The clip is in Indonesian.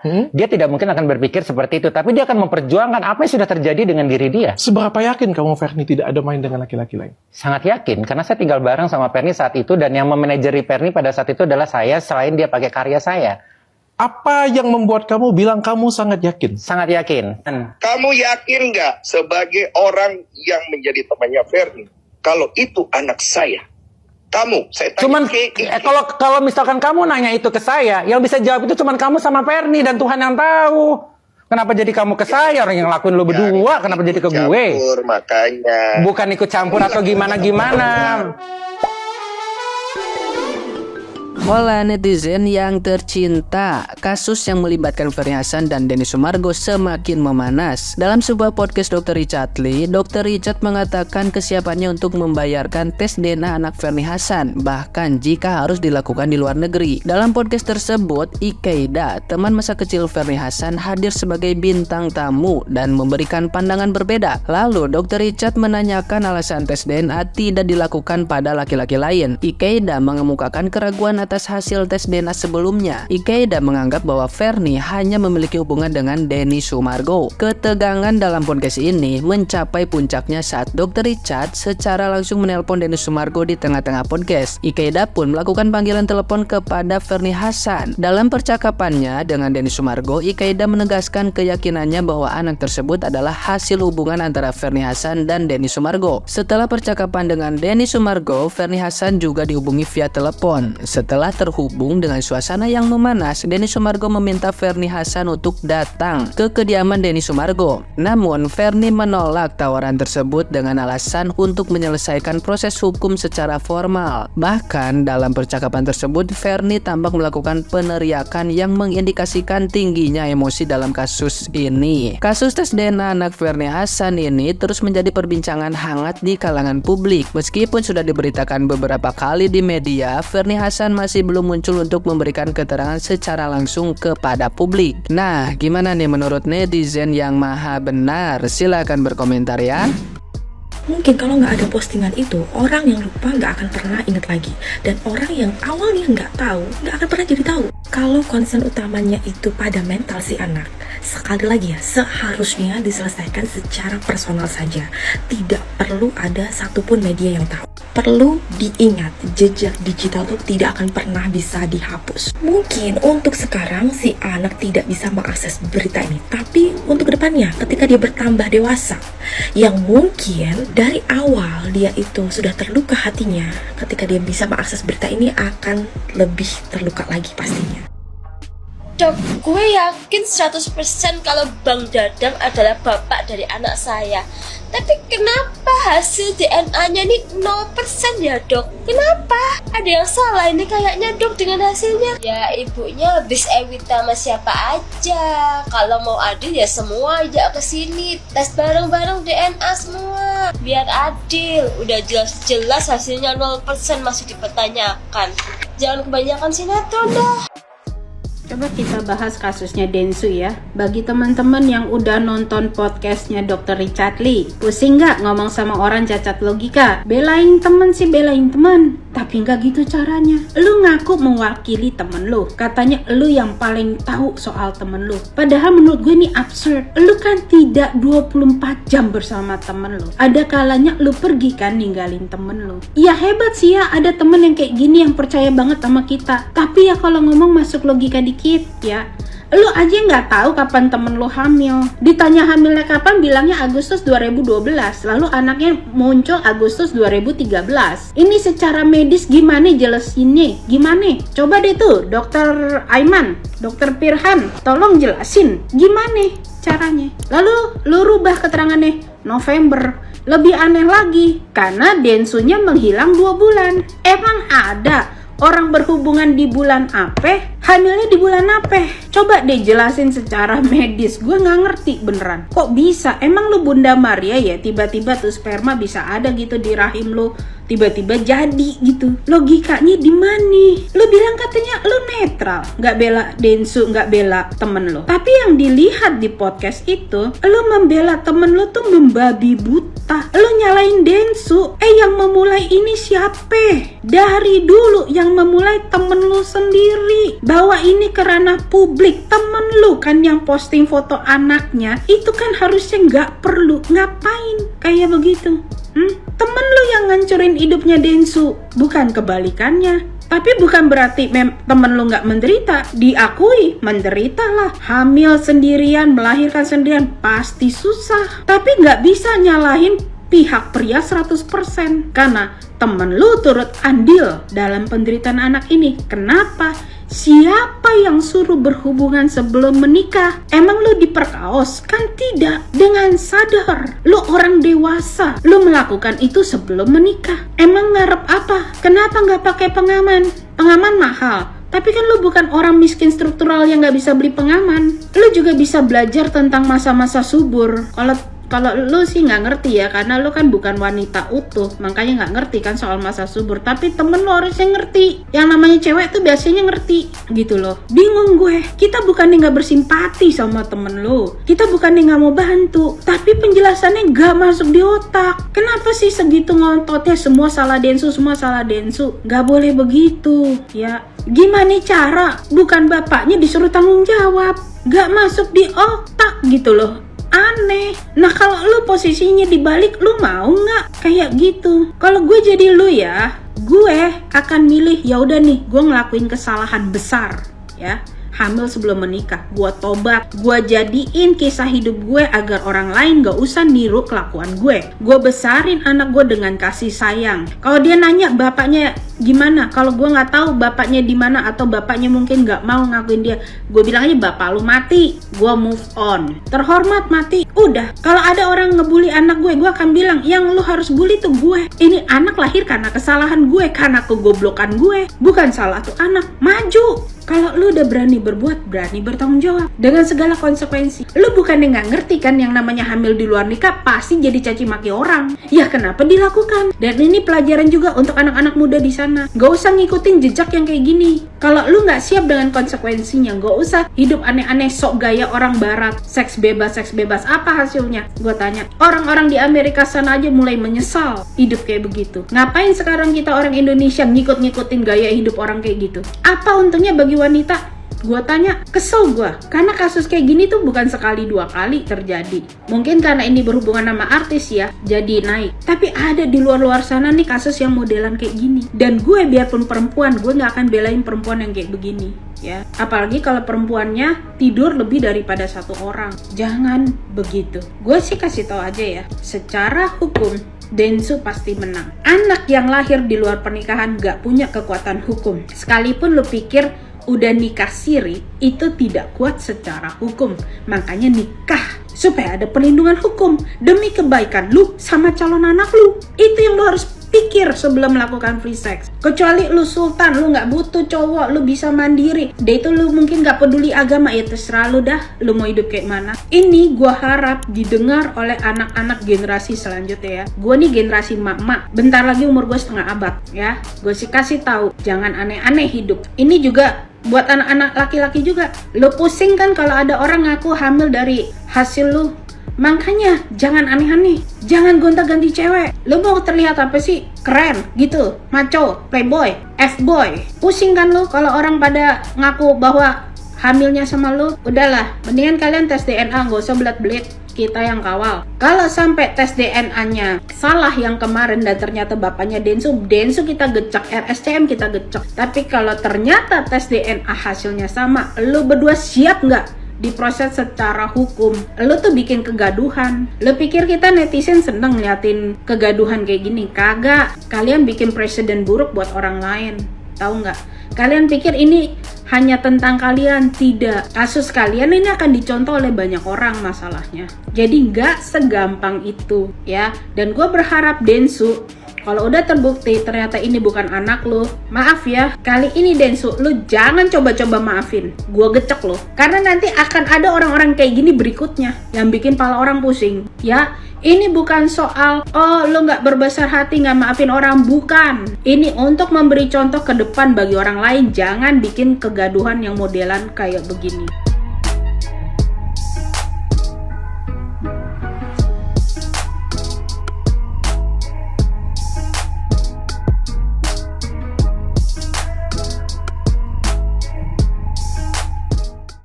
dia tidak mungkin akan berpikir seperti itu. Tapi dia akan memperjuangkan apa yang sudah terjadi dengan diri dia. Seberapa yakin kamu Fernie tidak ada main dengan laki-laki lain? Sangat yakin, karena saya tinggal bareng sama Fernie saat itu, dan yang memanajeri Fernie pada saat itu adalah saya, selain dia pakai karya saya. Apa yang membuat kamu bilang kamu sangat yakin? Sangat yakin. Kamu yakin nggak sebagai orang yang menjadi temannya Fernie, kalau itu anak saya? Saya tanya Cuman kalau misalkan kamu nanya itu ke saya, yang bisa jawab itu cuman kamu sama Fernie dan Tuhan yang tahu. Kenapa jadi kamu ke saya? Orang yang lakuin lo berdua, kenapa jadi ke gue? Makanya. Bukan ikut campur atau gimana-gimana. Hola netizen yang tercinta, kasus yang melibatkan Fernie Hassan dan Denny Sumargo semakin memanas. Dalam sebuah podcast Dr. Richard Lee, Dr. Richard mengatakan kesiapannya untuk membayarkan tes DNA anak Fernie Hassan, bahkan jika harus dilakukan di luar negeri. Dalam podcast tersebut, Ikeida, teman masa kecil Fernie Hassan, hadir sebagai bintang tamu dan memberikan pandangan berbeda. Lalu, Dr. Richard menanyakan alasan tes DNA tidak dilakukan pada laki-laki lain. Ikeida mengemukakan keraguan atas hasil tes DNA sebelumnya. Ikeida menganggap bahwa Fernie hanya memiliki hubungan dengan Denny Sumargo. Ketegangan dalam podcast ini mencapai puncaknya saat Dr. Richard secara langsung menelpon Denny Sumargo di tengah-tengah podcast. Ikeida pun melakukan panggilan telepon kepada Fernie Hassan. Dalam percakapannya dengan Denny Sumargo, Ikeida menegaskan keyakinannya bahwa anak tersebut adalah hasil hubungan antara Fernie Hassan dan Denny Sumargo. Setelah percakapan dengan Denny Sumargo, Fernie Hassan juga dihubungi via telepon. Setelah terhubung dengan suasana yang memanas, Denny Sumargo meminta Fernie Hassan untuk datang ke kediaman Denny Sumargo. Namun, Fernie menolak tawaran tersebut dengan alasan untuk menyelesaikan proses hukum secara formal. Bahkan, dalam percakapan tersebut, Fernie tampak melakukan peneriakan yang mengindikasikan tingginya emosi dalam kasus ini. Kasus tes DNA anak Fernie Hassan ini terus menjadi perbincangan hangat di kalangan publik. Meskipun sudah diberitakan beberapa kali di media, Fernie Hassan masih belum muncul untuk memberikan keterangan secara langsung kepada publik. Nah, gimana nih menurut netizen yang maha benar? Silakan berkomentar ya. Mungkin kalau nggak ada postingan itu, orang yang lupa nggak akan pernah ingat lagi. Dan orang yang awalnya nggak tahu, nggak akan pernah jadi tahu. Kalau concern utamanya itu pada mental si anak, sekali lagi ya, seharusnya diselesaikan secara personal saja. Tidak perlu ada satupun media yang tahu. Perlu diingat, jejak digital itu tidak akan pernah bisa dihapus. Mungkin untuk sekarang si anak tidak bisa mengakses berita ini, tapi untuk kedepannya ketika dia bertambah dewasa, yang mungkin dari awal dia itu sudah terluka hatinya, ketika dia bisa mengakses berita ini akan lebih terluka lagi pastinya. Dok, gue yakin 100% kalau Bang Dadang adalah bapak dari anak saya. Tapi kenapa hasil DNA-nya ini 0% ya dok? Kenapa? Ada yang salah ini kayaknya dok dengan hasilnya. Ya ibunya habis Ewita sama siapa aja. Kalau mau adil ya semua aja ke sini. Tes bareng-bareng DNA semua. Biar adil. Udah jelas-jelas hasilnya 0% masih dipertanyakan. Jangan kebanyakan sinetron dah. Coba kita bahas kasusnya Densu ya. Bagi teman-teman yang udah nonton podcastnya Dr. Richard Lee, pusing nggak ngomong sama orang cacat logika? Belain temen sih belain temen, tapi nggak gitu caranya. Lu ngaku mewakili temen lu, katanya lu yang paling tahu soal temen lu. Padahal menurut gue ini absurd. Lu kan tidak 24 jam bersama temen lu. Ada kalanya lu pergi kan ninggalin temen lu. Ya hebat sih ya, ada temen yang kayak gini yang percaya banget sama kita. Tapi ya kalau ngomong masuk logika dikit ya, lu aja nggak tahu kapan temen lu hamil. Ditanya hamilnya kapan, bilangnya Agustus 2012, lalu anaknya muncul Agustus 2013. Ini secara medis gimana jelasinnya? Gimana? Coba deh tuh Dokter Aiman, Dokter Firhan, tolong jelasin gimana caranya. Lalu lu rubah keterangannya November. Lebih aneh lagi, karena Densunya menghilang 2 bulan. Emang ada orang berhubungan di bulan apa? Hamilnya di bulan apa? Coba deh jelasin secara medis. Gue gak ngerti beneran. Kok bisa? Emang lu Bunda Maria ya? Tiba-tiba tuh sperma bisa ada gitu di rahim lu. tiba-tiba jadi gitu. Logikanya di mana? Lu bilang katanya lu netral, nggak bela Densu, nggak bela temen lu. Tapi yang dilihat di podcast itu, lu membela temen lu tuh membabi buta. Lu nyalain Densu. Yang memulai ini siapa? Dari dulu yang memulai temen lu sendiri. Bawa ini ke ranah publik. Temen lu kan yang posting foto anaknya. Itu kan harusnya nggak perlu. Ngapain kayak begitu? Temen lu yang ngancurin hidupnya Densu, bukan kebalikannya. Tapi bukan berarti temen lu nggak menderita. Diakui, menderita lah. Hamil sendirian, melahirkan sendirian, pasti susah. Tapi nggak bisa nyalahin pihak pria 100%. Karena temen lu turut andil dalam penderitaan anak ini. Kenapa? Siapa yang suruh berhubungan sebelum menikah? Emang lu diperkaos? Kan tidak. Dengan sadar, lu orang dewasa, lu melakukan itu sebelum menikah. Emang ngarep apa? Kenapa nggak pakai pengaman? Pengaman mahal. Tapi kan lu bukan orang miskin struktural yang nggak bisa beli pengaman. Lu juga bisa belajar tentang masa-masa subur. Kalau lu sih nggak ngerti ya, karena lu kan bukan wanita utuh, makanya nggak ngerti kan soal masa subur. Tapi temen lu harusnya ngerti. Yang namanya cewek tuh biasanya ngerti gitu loh. Bingung gue. Kita bukannya nggak bersimpati sama temen lu, kita bukannya nggak mau bantu, tapi penjelasannya nggak masuk di otak. Kenapa sih segitu ngontotnya semua salah Densu, semua salah Densu? Nggak boleh begitu ya. Gimana cara? Bukan bapaknya disuruh tanggung jawab. Nggak masuk di otak gitu loh. Aneh. Nah kalau lu posisinya dibalik, lu mau nggak kayak gitu? Kalau gue jadi lu ya, gue akan milih ya udah nih, gue ngelakuin kesalahan besar ya. Hamil sebelum menikah, gue tobat, gue jadiin kisah hidup gue agar orang lain gak usah niru kelakuan gue besarin anak gue dengan kasih sayang. Kalau dia nanya bapaknya gimana, kalau gue nggak tahu bapaknya di mana atau bapaknya mungkin nggak mau ngakuin dia, gue bilang aja bapak lu mati, gue move on, terhormat mati, udah. Kalau ada orang ngebully anak gue akan bilang yang lu harus bully tuh gue. Ini anak lahir karena kesalahan gue, karena kegoblokan gue, bukan salah tuh anak. Maju. Kalau lu udah berani berbuat, berani bertanggung jawab dengan segala konsekuensi. Lu bukannya nggak ngerti kan yang namanya hamil di luar nikah pasti jadi caci maki orang. Ya kenapa dilakukan? Dan ini pelajaran juga untuk anak-anak muda di sana. Gak usah ngikutin jejak yang kayak gini. Kalau lu nggak siap dengan konsekuensinya, gak usah hidup aneh-aneh sok gaya orang barat. Seks bebas, apa hasilnya? Gue tanya. Orang-orang di Amerika sana aja mulai menyesal hidup kayak begitu. Ngapain sekarang kita orang Indonesia ngikut-ngikutin gaya hidup orang kayak gitu? Apa untungnya bagi wanita? Gue tanya, kesel gue. Karena kasus kayak gini tuh bukan sekali dua kali terjadi. Mungkin karena ini berhubungan sama artis ya, jadi naik. Tapi ada di luar-luar sana nih kasus yang modelan kayak gini. Dan gue biarpun perempuan, gue gak akan belain perempuan yang kayak begini ya. Apalagi kalau perempuannya tidur lebih daripada satu orang. Jangan begitu. Gue sih kasih tahu aja ya, secara hukum Densu pasti menang. Anak yang lahir di luar pernikahan gak punya kekuatan hukum. Sekalipun lu pikir udah nikah siri, itu tidak kuat secara hukum. Makanya nikah supaya ada perlindungan hukum demi kebaikan lu sama calon anak lu. Itu yang lu harus pikir sebelum melakukan free sex. Kecuali lu sultan, lu nggak butuh cowok, lu bisa mandiri. Dia itu lu mungkin nggak peduli agama, ya terserah lu dah, lu mau hidup kayak mana. Ini gua harap didengar oleh anak-anak generasi selanjutnya ya. Gua nih generasi mak-mak, bentar lagi umur gue setengah abad ya. Gue sih kasih tahu, jangan aneh-aneh hidup. Ini juga buat anak-anak laki-laki juga. Lu pusing kan kalau ada orang ngaku hamil dari hasil lu. Makanya jangan aneh-aneh, jangan gonta-ganti cewek. Lu mau terlihat apa sih? Keren gitu, maco, playboy, F-boy. Pusing kan lu kalau orang pada ngaku bahwa hamilnya sama lu. Udahlah, mendingan kalian tes DNA, gak usah belat-belit, kita yang kawal. Kalau sampai tes DNA-nya salah yang kemarin dan ternyata bapaknya Densu kita gecek, RSCM kita gecek. Tapi kalau ternyata tes DNA hasilnya sama, lu berdua siap nggak diproses secara hukum? Lu tuh bikin kegaduhan. Lu pikir kita netizen seneng liatin kegaduhan kayak gini? Kagak. Kalian bikin presiden buruk buat orang lain. Tahu nggak? Kalian pikir ini hanya tentang kalian? Tidak. Kasus kalian ini akan dicontoh oleh banyak orang masalahnya. Jadi nggak segampang itu ya. Dan gue berharap Densu Kalau udah terbukti ternyata ini bukan anak lu, maaf ya, kali ini Densu, lu jangan coba-coba maafin. Gua gecek lo. Karena nanti akan ada orang-orang kayak gini berikutnya yang bikin pala orang pusing. Ya, ini bukan soal, oh lu nggak berbesar hati nggak maafin orang, bukan. Ini untuk memberi contoh ke depan bagi orang lain, jangan bikin kegaduhan yang modelan kayak begini.